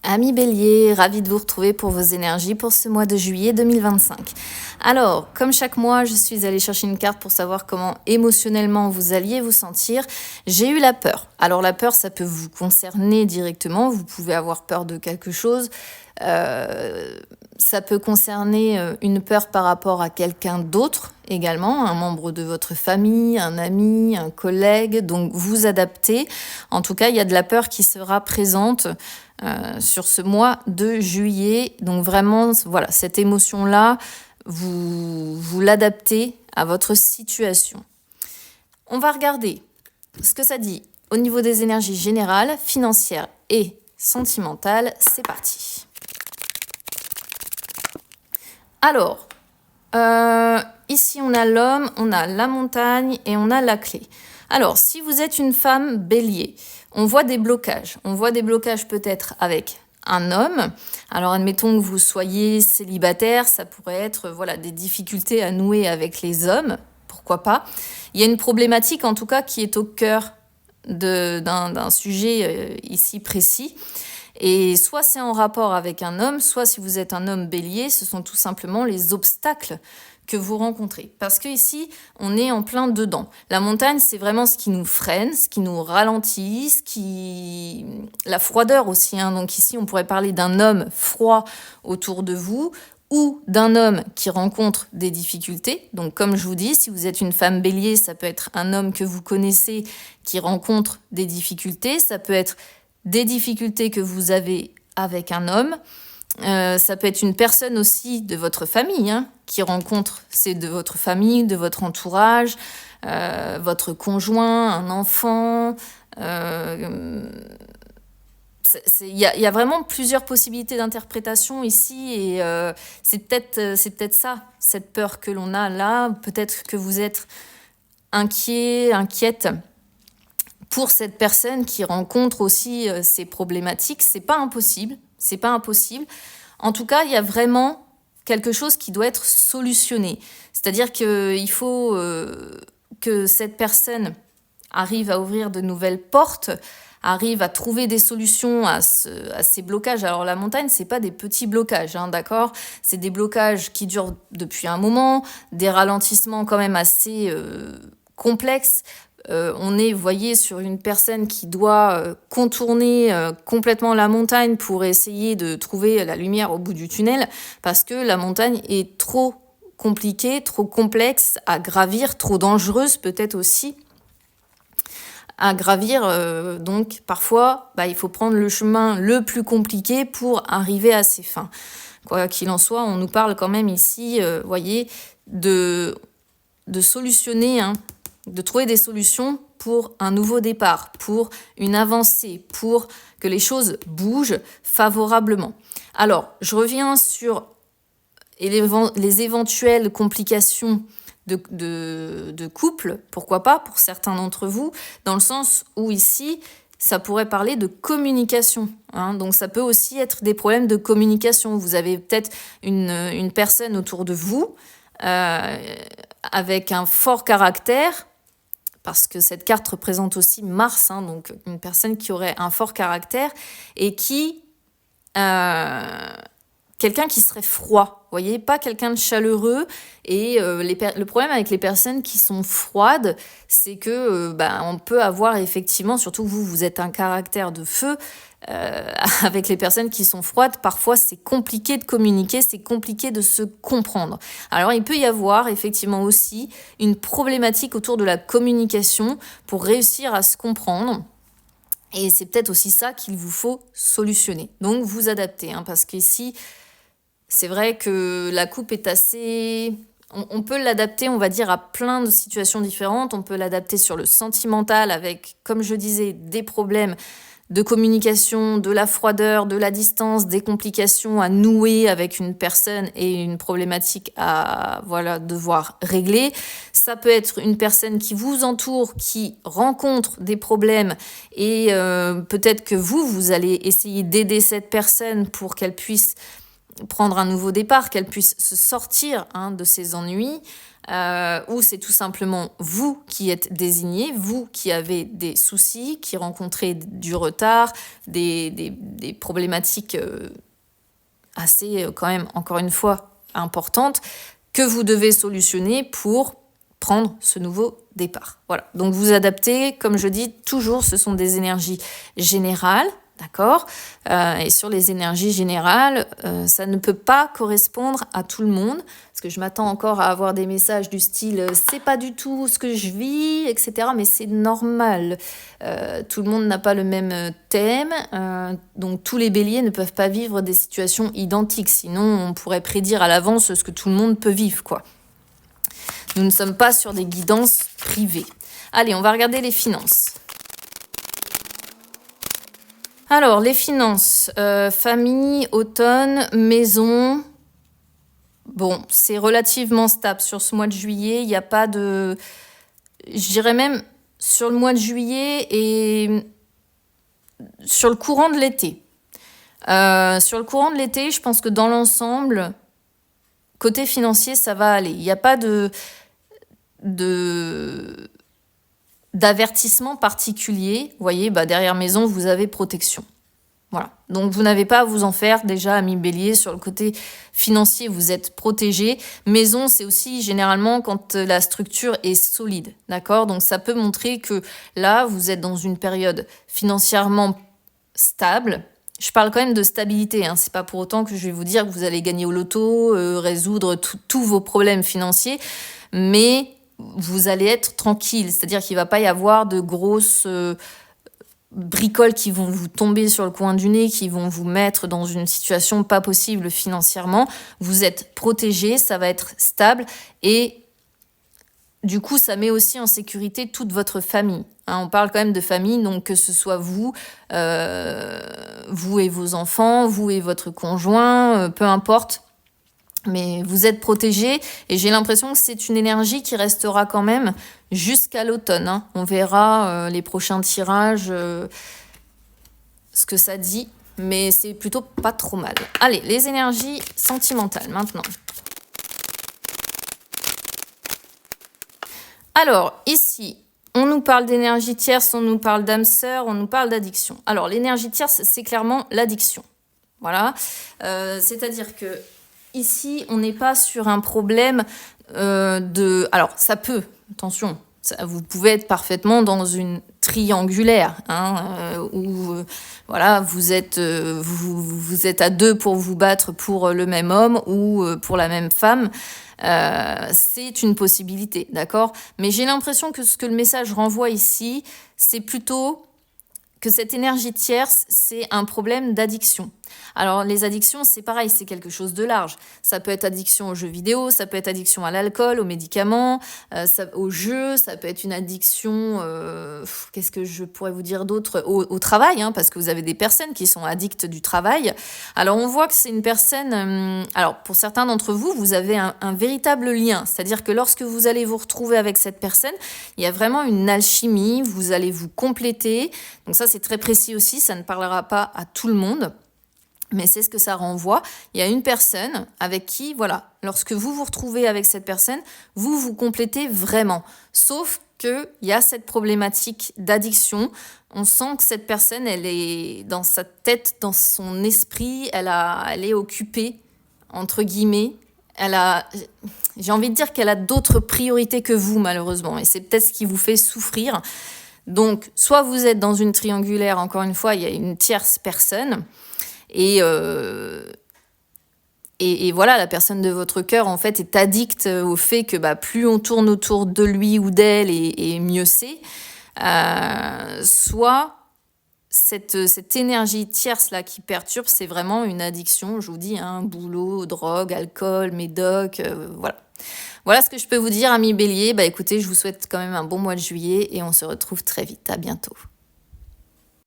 Amis Bélier, ravi de vous retrouver pour vos énergies pour ce mois de juillet 2025. Alors, comme chaque mois, je suis allée chercher une carte pour savoir comment émotionnellement vous alliez vous sentir. J'ai eu la peur. Alors la peur, ça peut vous concerner directement. Vous pouvez avoir peur de quelque chose. Ça peut concerner une peur par rapport à quelqu'un d'autre également, un membre de votre famille, un ami, un collègue. Donc vous adaptez. En tout cas, il y a de la peur qui sera présente sur ce mois de juillet. Donc vraiment, voilà, cette émotion-là, vous l'adaptez à votre situation. On va regarder ce que ça dit au niveau des énergies générales, financières et sentimentales. C'est parti. Alors, ici on a l'homme, on a la montagne et on a la clé. Alors, si vous êtes une femme bélier, on voit des blocages. On voit des blocages peut-être avec un homme. Alors, admettons que vous soyez célibataire, ça pourrait être des difficultés à nouer avec les hommes. Pourquoi pas ? Il y a une problématique en tout cas qui est au cœur d'un sujet ici précis. Et soit c'est en rapport avec un homme, soit si vous êtes un homme bélier, ce sont tout simplement les obstacles que vous rencontrez. Parce que ici, on est en plein dedans. La montagne, c'est vraiment ce qui nous freine, ce qui nous ralentit, la froideur aussi. Donc ici, on pourrait parler d'un homme froid autour de vous ou d'un homme qui rencontre des difficultés. Donc comme je vous dis, si vous êtes une femme bélier, ça peut être un homme que vous connaissez qui rencontre des difficultés. Ça peut être des difficultés que vous avez avec un homme. Ça peut être une personne aussi de votre famille qui rencontre, c'est de votre famille, de votre entourage, votre conjoint, un enfant. Il y a vraiment plusieurs possibilités d'interprétation ici et c'est peut-être ça, cette peur que l'on a là. Peut-être que vous êtes inquiète pour cette personne qui rencontre aussi ces problématiques. C'est pas impossible. En tout cas, il y a vraiment quelque chose qui doit être solutionné. C'est-à-dire qu'il faut que cette personne arrive à ouvrir de nouvelles portes, arrive à trouver des solutions à ces blocages. Alors la montagne, c'est pas des petits blocages, d'accord ? C'est des blocages qui durent depuis un moment, des ralentissements quand même assez complexes. On est, vous voyez, sur une personne qui doit contourner complètement la montagne pour essayer de trouver la lumière au bout du tunnel, parce que la montagne est trop compliquée, trop complexe à gravir, trop dangereuse peut-être aussi à gravir. Donc parfois, il faut prendre le chemin le plus compliqué pour arriver à ses fins. Quoi qu'il en soit, on nous parle quand même ici, voyez, de solutionner, de trouver des solutions pour un nouveau départ, pour une avancée, pour que les choses bougent favorablement. Alors, je reviens sur les éventuelles complications de couple, pourquoi pas, pour certains d'entre vous, dans le sens où ici, ça pourrait parler de communication. Donc ça peut aussi être des problèmes de communication. Vous avez peut-être une personne autour de vous avec un fort caractère, parce que cette carte représente aussi Mars, donc une personne qui aurait un fort caractère et quelqu'un qui serait froid, vous voyez, pas quelqu'un de chaleureux. Et le problème avec les personnes qui sont froides, c'est que on peut avoir effectivement, surtout vous êtes un caractère de feu, avec les personnes qui sont froides, parfois c'est compliqué de communiquer, c'est compliqué de se comprendre. Alors il peut y avoir effectivement aussi une problématique autour de la communication pour réussir à se comprendre. Et c'est peut-être aussi ça qu'il vous faut solutionner. Donc vous adaptez, parce qu'ici, c'est vrai que la coupe est assez... On peut l'adapter, on va dire, à plein de situations différentes. On peut l'adapter sur le sentimental avec, comme je disais, des problèmes de communication, de la froideur, de la distance, des complications à nouer avec une personne et une problématique à devoir régler. Ça peut être une personne qui vous entoure, qui rencontre des problèmes et peut-être que vous allez essayer d'aider cette personne pour qu'elle puisse prendre un nouveau départ, qu'elle puisse se sortir de ses ennuis. ou c'est tout simplement vous qui êtes désigné, vous qui avez des soucis, qui rencontrez du retard, des problématiques assez, quand même, encore une fois, importantes, que vous devez solutionner pour prendre ce nouveau départ. Voilà. Donc vous adaptez, comme je dis, toujours, ce sont des énergies générales, d'accord ? Et sur les énergies générales, ça ne peut pas correspondre à tout le monde, parce que je m'attends encore à avoir des messages du style « c'est pas du tout ce que je vis », etc. Mais c'est normal. Tout le monde n'a pas le même thème, donc tous les béliers ne peuvent pas vivre des situations identiques, sinon on pourrait prédire à l'avance ce que tout le monde peut vivre, quoi. Nous ne sommes pas sur des guidances privées. Allez, on va regarder les finances. Alors, les finances, famille, automne, maison. Bon, c'est relativement stable sur ce mois de juillet. Il n'y a pas de... Je dirais même sur le mois de juillet et sur le courant de l'été. Sur le courant de l'été, je pense que dans l'ensemble, côté financier, ça va aller. Il n'y a pas d'avertissement particulier. Vous voyez, derrière maison, vous avez protection. Voilà. Donc, vous n'avez pas à vous en faire. Déjà, ami bélier, sur le côté financier, vous êtes protégé. Maison, c'est aussi généralement quand la structure est solide. D'accord ? Donc, ça peut montrer que là, vous êtes dans une période financièrement stable. Je parle quand même de stabilité. C'est pas pour autant que je vais vous dire que vous allez gagner au loto, résoudre tous vos problèmes financiers. Mais vous allez être tranquille, c'est-à-dire qu'il ne va pas y avoir de grosses bricoles qui vont vous tomber sur le coin du nez, qui vont vous mettre dans une situation pas possible financièrement. Vous êtes protégé, ça va être stable et du coup, ça met aussi en sécurité toute votre famille. On parle quand même de famille, donc que ce soit vous et vos enfants, vous et votre conjoint, peu importe. Mais vous êtes protégés et j'ai l'impression que c'est une énergie qui restera quand même jusqu'à l'automne. On verra les prochains tirages, ce que ça dit, mais c'est plutôt pas trop mal. Allez, les énergies sentimentales maintenant. Alors, ici, on nous parle d'énergie tierce, on nous parle d'âme sœur, on nous parle d'addiction. Alors, l'énergie tierce, c'est clairement l'addiction. Voilà. C'est-à-dire que ici, on n'est pas sur un problème Alors, ça peut, attention, vous pouvez être parfaitement dans une triangulaire, où voilà, vous êtes à deux pour vous battre pour le même homme ou pour la même femme. C'est une possibilité, d'accord ? Mais j'ai l'impression que ce que le message renvoie ici, c'est plutôt que cette énergie tierce, c'est un problème d'addiction. Alors, les addictions, c'est pareil, c'est quelque chose de large. Ça peut être addiction aux jeux vidéo, ça peut être addiction à l'alcool, aux médicaments, aux jeux, ça peut être une addiction, qu'est-ce que je pourrais vous dire d'autre, au travail, parce que vous avez des personnes qui sont addictes du travail. Alors, on voit que c'est une personne... alors, pour certains d'entre vous, vous avez un véritable lien. C'est-à-dire que lorsque vous allez vous retrouver avec cette personne, il y a vraiment une alchimie, vous allez vous compléter. Donc ça, c'est très précis aussi, ça ne parlera pas à tout le monde. Mais c'est ce que ça renvoie. Il y a une personne avec qui, voilà, lorsque vous vous retrouvez avec cette personne, vous vous complétez vraiment. Sauf qu'il y a cette problématique d'addiction. On sent que cette personne, elle est dans sa tête, dans son esprit, elle est occupée, entre guillemets. J'ai envie de dire qu'elle a d'autres priorités que vous, malheureusement. Et c'est peut-être ce qui vous fait souffrir. Donc, soit vous êtes dans une triangulaire, encore une fois, il y a une tierce personne. Et voilà, la personne de votre cœur, en fait, est addicte au fait que plus on tourne autour de lui ou d'elle, et mieux c'est. Soit cette énergie tierce-là qui perturbe, c'est vraiment une addiction, je vous dis, boulot, drogue, alcool, médoc, voilà. Voilà ce que je peux vous dire, amis béliers. Écoutez, je vous souhaite quand même un bon mois de juillet et on se retrouve très vite. À bientôt.